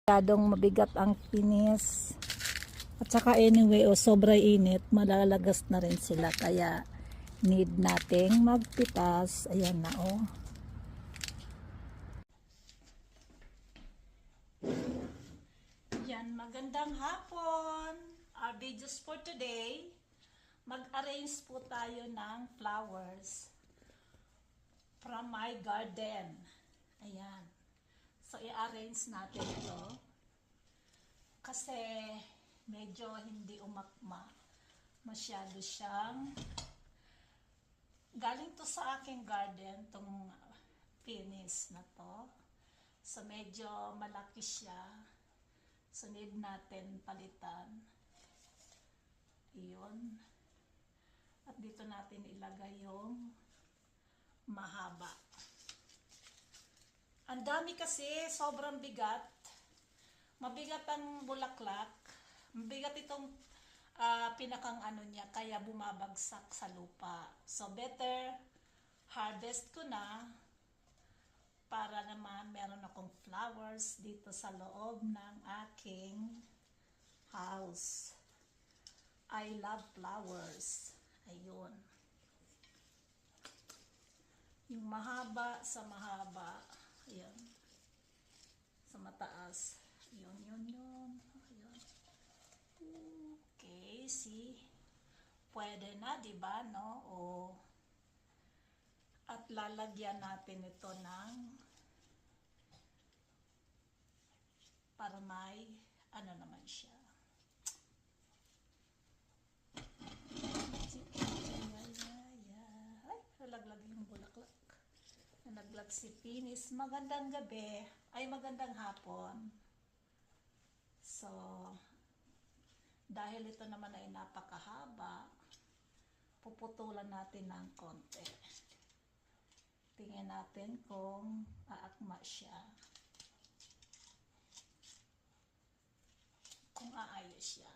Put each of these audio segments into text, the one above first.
Masyadong mabigat ang pinis. At saka anyway, sobra init, malalagas na rin sila. Kaya need nating magpitas. Ayan na Yan, magandang hapon. Our videos for today, mag-arrange po tayo ng flowers from my garden. Ayan. So, i-arrange natin ito kasi medyo hindi umakma. Masyado siyang galing to sa aking garden, tong penis na to. So, medyo malaki siya. So, need natin palitan. Iyon. At dito natin ilagay yung mahaba. Ang dami kasi, sobrang bigat. Mabigat ang bulaklak. Mabigat itong pinakang ano niya, kaya bumabagsak sa lupa. So, better harvest ko na para naman meron akong flowers dito sa loob ng aking house. I love flowers. Ayun. Yung mahaba sa mahaba. Ayan. Sa mataas. Yun. Ayan. Okay, see? Pwede na, diba, no? At lalagyan natin ito ng para may ano naman siya. Ay, nalaglag yung bulaklak. Nalaglag si Pinis. Magandang gabi. Ay, magandang hapon. So, dahil ito naman ay napakahaba, puputulan natin ng konti. Tingnan natin kung aakma siya. Kung aayos siya.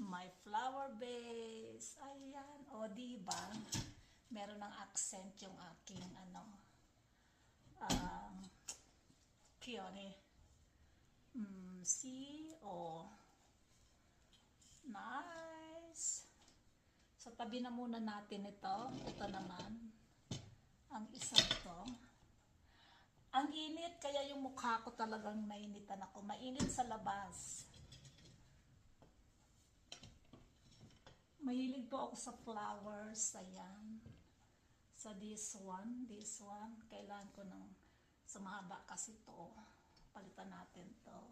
My flower base. Ayan. O, diba? Meron ng accent yung aking peony. See? Nice. So, tabi na muna natin ito. Ito naman. Ang isang to. Ang init, kaya yung mukha ko talagang nainitan ako. Mainit sa labas. Mahilig po ako sa flowers. Ayan. So, this one. Kailangan ko ng sumahaba kasi to. Palitan natin to.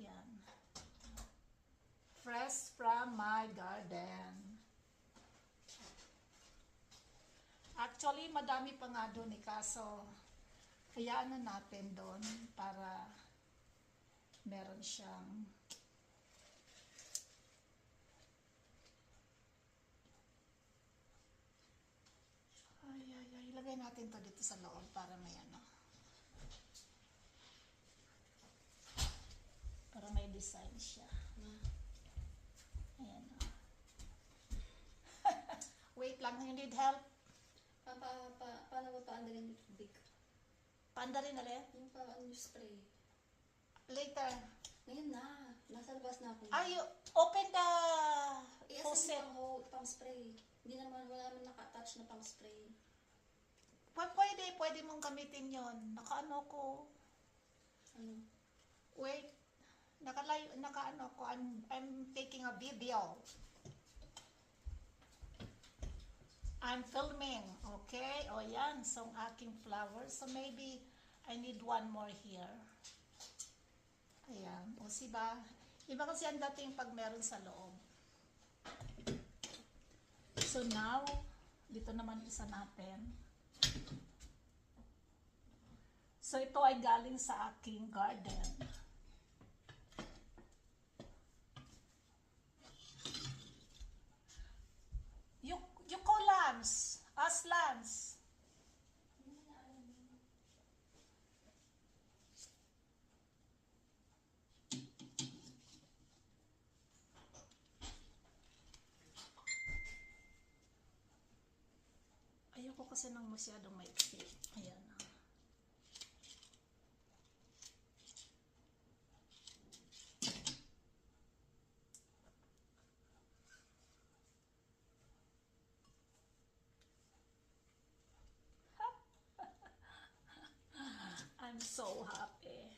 Yan. Fresh from my garden. Actually, madami pa nga doon kaso hayaan na natin doon para meron siyang ilagay natin to dito sa loob para may para may design siya. Ayan. Wait lang, you need help? Paano ba paandarin yung tubig? Paandarin ulit? Yung spray. Later. Ngayon na. Nasa labas na ako. Open the faucet. Pang spray. Hindi naman, wala naman naka-attach na pang spray. Pwede mong gamitin yon. Nakaano ko. Ano? Wait. Nakaano ko. I'm taking a video. I'm filming. Okay? O yan. So, ang aking flowers. So, maybe I need one more here. Ayan. O, siba? Iba kasi ang dating pag meron sa loob. So, now, dito naman isa natin. So, ito ay galing sa aking garden. Yucolans, aslans. Ayoko kasi ng masyadong maiksi. Ayan. so happy.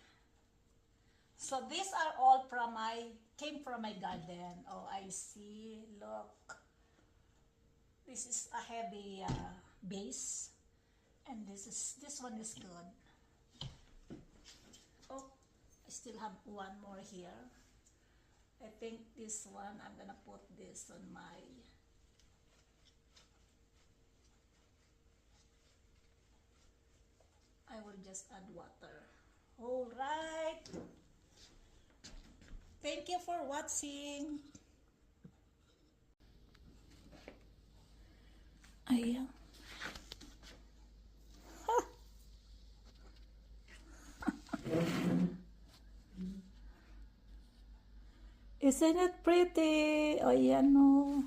So these are all came from my garden. Oh, I see. Look. This is a heavy base. And this one is good. Oh, I still have one more here. I think this one, I'm gonna put this on my I will just add water. All right. Thank you for watching. Ayan. Isn't it pretty? Ayan o.